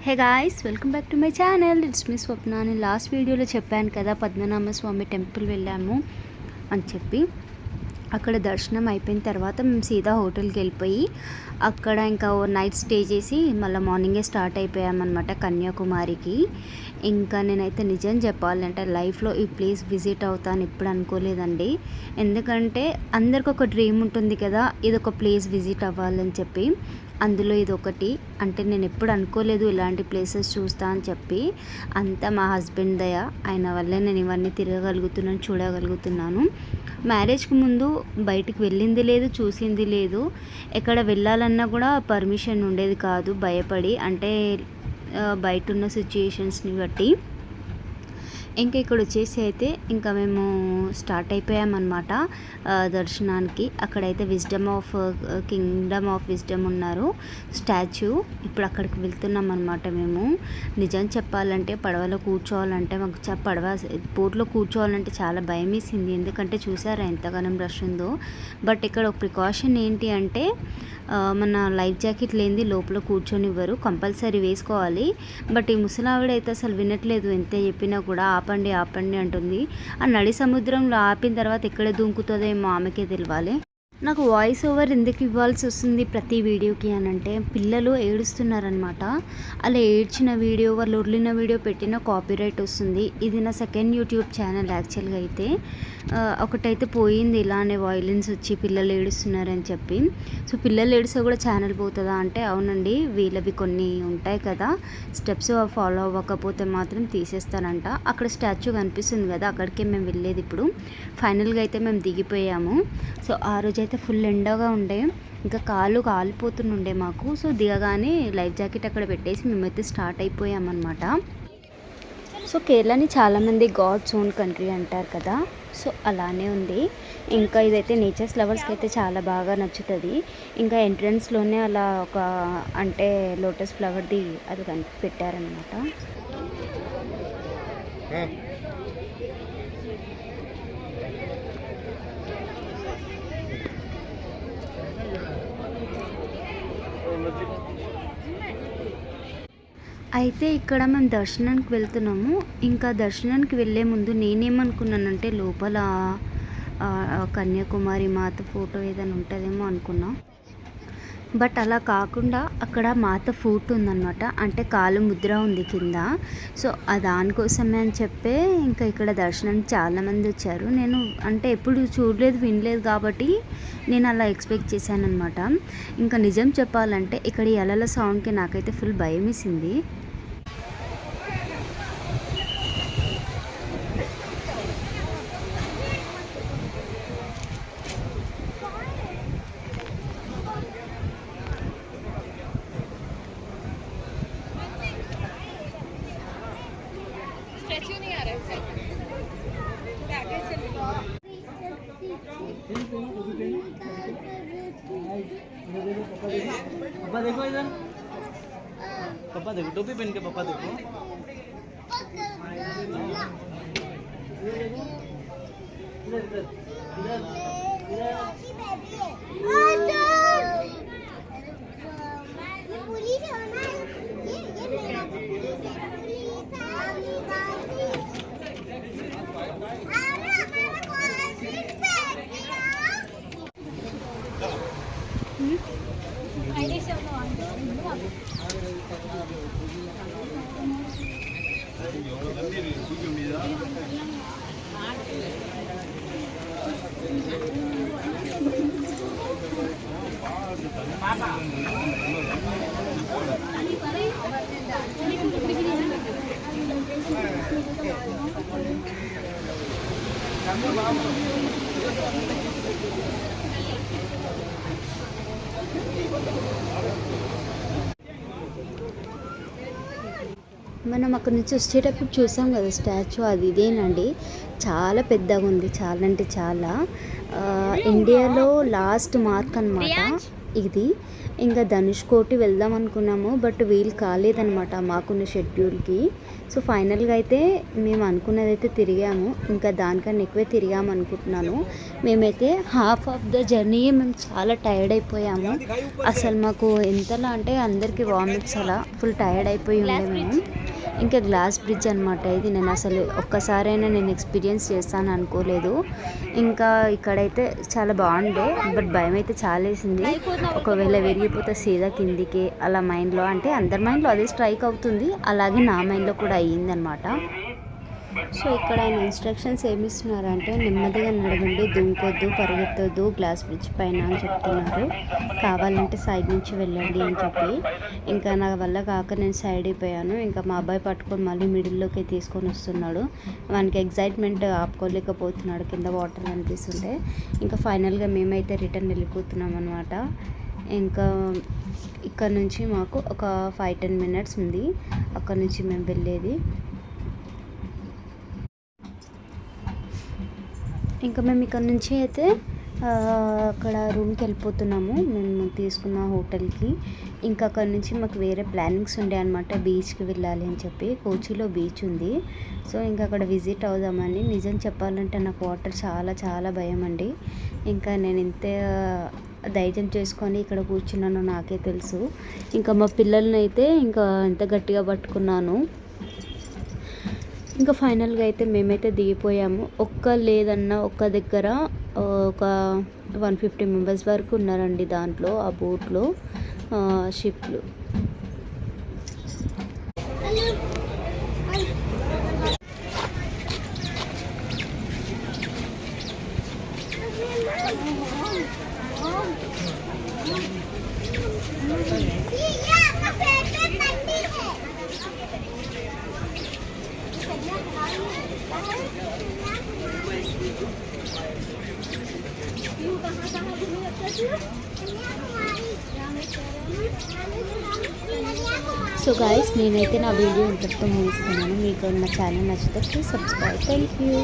Hey guys, welcome back to my channel. It's me Swapna. నేను last వీడియోలో చెప్పాను కదా, పద్మనాభ స్వామి టెంపుల్ వెళ్ళాము అని చెప్పి. అక్కడ దర్శనం అయిపోయిన తర్వాత మేము సీదా హోటల్కి వెళ్ళిపోయి అక్కడ ఇంకా నైట్ స్టే చేసి మళ్ళీ మార్నింగే స్టార్ట్ అయిపోయామన్నమాట కన్యాకుమారికి. ఇంకా నేనైతే నిజం చెప్పాలంటే లైఫ్లో ఈ ప్లేస్ విజిట్ అవుతాను ఎప్పుడు అనుకోలేదండి. ఎందుకంటే అందరికి ఒక డ్రీమ్ ఉంటుంది కదా, ఇదొక ప్లేస్ విజిట్ అవ్వాలని చెప్పి. అందులో ఇది ఒకటి. అంటే నేను ఎప్పుడు అనుకోలేదు ఇలాంటి ప్లేసెస్ చూస్తా అని చెప్పి. అంతా మా హస్బెండ్ దయ, ఆయన వల్లే నేను ఇవన్నీ తిరగగలుగుతున్నాను, చూడగలుగుతున్నాను. మ్యారేజ్కి ముందు బయటికి వెళ్ళింది లేదు, చూసింది లేదు. ఎక్కడ వెళ్ళాలన్నా కూడా పర్మిషన్ ఉండేది కాదు, భయపడి. అంటే బయట ఉన్న సిచ్యుయేషన్స్ని బట్టి. ఇంకా ఇక్కడ వచ్చేసి అయితే ఇంకా మేము స్టార్ట్ అయిపోయామన్నమాట దర్శనానికి. అక్కడైతే కింగ్డమ్ ఆఫ్ విజ్డమ్ ఉన్నారు స్టాచ్యూ. ఇప్పుడు అక్కడికి వెళ్తున్నాం అనమాట మేము. నిజం చెప్పాలంటే పడవలో కూర్చోవాలంటే మాకు బోట్లో కూర్చోవాలంటే చాలా భయం వేసింది. ఎందుకంటే చూసారా ఎంతగానో రష్ ఉందో. బట్ ఇక్కడ ఒక ప్రికాషన్ ఏంటి అంటే మన లైఫ్ జాకెట్ లేనిది లోపల కూర్చొనివ్వరు, కంపల్సరీ వేసుకోవాలి. బట్ ఈ ముసలావిడైతే అసలు వినట్లేదు, ఎంత చెప్పినా కూడా ఆపండి ఆపండి అంటుంది. ఆ నడి సముద్రంలో ఆపిన తర్వాత ఎక్కడ దూకుతుందేమో ఆమెకే తెలియాలి. నాకు వాయిస్ ఓవర్ ఎందుకు ఇవ్వాల్సి వస్తుంది ప్రతి వీడియోకి అని అంటే, పిల్లలు ఏడుస్తున్నారనమాట. అలా ఏడ్చిన వీడియో, వాళ్ళు ఉర్లిన వీడియో పెట్టిన కాపీరైట్ వస్తుంది. ఇది నా సెకండ్ యూట్యూబ్ ఛానల్ యాక్చువల్గా అయితే. ఒకటైతే పోయింది ఇలానే వాయిలెన్స్ వచ్చి పిల్లలు ఏడుస్తున్నారని చెప్పి. సో పిల్లలు ఏడిస్తే కూడా ఛానల్ పోతుందా అంటే అవునండి, వీళ్ళవి కొన్ని ఉంటాయి కదా స్టెప్స్, ఫాలో అవ్వకపోతే మాత్రం తీసేస్తారంట. అక్కడ స్టాచ్యూ కనిపిస్తుంది కదా, అక్కడికే మేము వెళ్ళేది ఇప్పుడు. ఫైనల్గా అయితే మేము దిగిపోయాము. సో ఆ రోజు అయితే ఫుల్ ఎండగా ఉండే, ఇంకా కాళ్ళు కాలిపోతుండే మాకు. సో దిగగానే లైఫ్ జాకెట్ అక్కడ పెట్టేసి మేమైతే స్టార్ట్ అయిపోయామన్నమాట. సో కేరళని చాలామంది గాడ్స్ ఓన్ కంట్రీ అంటారు కదా, సో అలానే ఉంది. ఇంకా ఇదైతే నేచర్స్ లవర్స్కి అయితే చాలా బాగా నచ్చుతుంది. ఇంకా ఎంట్రన్స్లోనే అలా ఒక అంటే లోటస్ ఫ్లవర్ది అది పెట్టారనమాట. అయితే ఇక్కడ మేము దర్శనానికి వెళ్తున్నాము. ఇంకా దర్శనానికి వెళ్ళే ముందు నేనేమనుకున్నానంటే లోపల కన్యాకుమారి మాత ఫోటో ఏదైనా ఉంటుందేమో అనుకున్నా. బట్ అలా కాకుండా అక్కడ మాత ఫోటో ఉందన్నమాట, అంటే కాలు ముద్ర ఉంది కింద. సో దానికోసమే అని చెప్పే ఇంకా ఇక్కడ దర్శనానికి చాలామంది వచ్చారు. నేను అంటే ఎప్పుడు చూడలేదు, వినలేదు కాబట్టి నేను అలా ఎక్స్పెక్ట్ చేశాను అనమాట. ఇంకా నిజం చెప్పాలంటే ఇక్కడ ఈ అలల సౌండ్కి నాకైతే ఫుల్ భయం వేసింది. पापा देखो इधर, पापा देखो टोपी पहन के, पापा देखो इधर इधर इधर మనం అక్కడి నుంచి వచ్చేటప్పుడు చూసాం కదా స్టాచ్యూ, అది ఇదేనండి. చాలా పెద్దగా ఉంది, చాలా అంటే చాలా. ఇండియాలో లాస్ట్ మార్క్ అనమాట ఇది. ఇంకా ధనుష్కోటి వెళ్దాం అనుకున్నాము, బట్ వీలు కాలేదనమాట మాకున్న షెడ్యూల్కి. సో ఫైనల్గా అయితే మేము అనుకున్నది అయితే తిరిగాము, ఇంకా దానికన్నా ఎక్కువే తిరిగాము అనుకుంటున్నాను. మేమైతే హాఫ్ ఆఫ్ ద జర్నీ మేము చాలా టైర్డ్ అయిపోయాము. అసలు మాకు ఎంతలా అంటే అందరికీ వామిట్స్, అలా ఫుల్ టైర్డ్ అయిపోయి ఉండే మేము. ఇంకా గ్లాస్ బ్రిడ్జ్ అనమాట ఇది. నేను అసలు ఒక్కసారైనా నేను ఎక్స్పీరియన్స్ చేస్తాను అనుకోలేదు. ఇంకా ఇక్కడైతే చాలా బాగుండే, బట్ భయం అయితే చాలా వేసింది. ఒకవేళ విరిగిపోతే సీదా కిందికి అలా మైండ్లో, అంటే అందరి మైండ్లో అదే స్ట్రైక్ అవుతుంది, అలాగే నా మైండ్లో కూడా అయ్యిందనమాట. సో ఇక్కడ ఆయన ఇన్స్ట్రక్షన్స్ ఏమి ఇస్తున్నారంటే, నెమ్మదిగా నడవండి, దుంకొద్దు, పరిగెత్తొద్దు గ్లాస్ బ్రిడ్జ్ పైన అని చెప్తున్నారు. కావాలంటే సైడ్ నుంచి వెళ్ళండి అని చెప్పి. ఇంకా నా వల్ల కాక నేను సైడ్ అయిపోయాను. ఇంకా మా అబ్బాయి పట్టుకొని మళ్ళీ మిడిల్లోకి తీసుకొని వస్తున్నాడు. వానికి ఎగ్జైట్మెంట్ ఆపుకోలేకపోతున్నాడు కింద వాటర్ కనిపిస్తుంటే. ఇంకా ఫైనల్గా మేమైతే రిటర్న్ వెళ్ళిపోతున్నాం అనమాట. ఇంకా ఇక్కడ నుంచి మాకు ఒక 5-10 మినిట్స్ ఉంది అక్కడ నుంచి మేము వెళ్ళేది. ఇంకా మేము ఇక్కడ నుంచి అయితే అక్కడ రూమ్కి వెళ్ళిపోతున్నాము, మేము తీసుకున్న హోటల్కి. ఇంకా అక్కడ నుంచి మాకు వేరే ప్లానింగ్స్ ఉండే అనమాట, బీచ్కి వెళ్ళాలి అని చెప్పి. కోచిలో బీచ్ ఉంది, సో ఇంకా అక్కడ విజిట్ అవుదామని. నిజం చెప్పాలంటే నాకు వాటర్ చాలా చాలా భయం అండి. ఇంకా నేను ఇంత ధైర్యం చేసుకొని ఇక్కడ కూర్చున్నానో నాకే తెలుసు. ఇంకా మా పిల్లల్ని అయితే ఇంకా ఎంత గట్టిగా పట్టుకున్నాను. ఇంకా ఫైనల్గా అయితే మేమైతే దిగిపోయాము. లేదన్నా ఒక్క దగ్గర ఒక 150 మెంబర్స్ వరకు ఉన్నారండి దాంట్లో, ఆ బోట్లో, షిప్లో. సో గాయస్, నేనైతే నా వీడియో ఇంతటితో ముగిస్తున్నాను. మీకు నా ఛానల్ నచ్చితే ప్లీజ్ సబ్స్క్రైబ్. Thank you.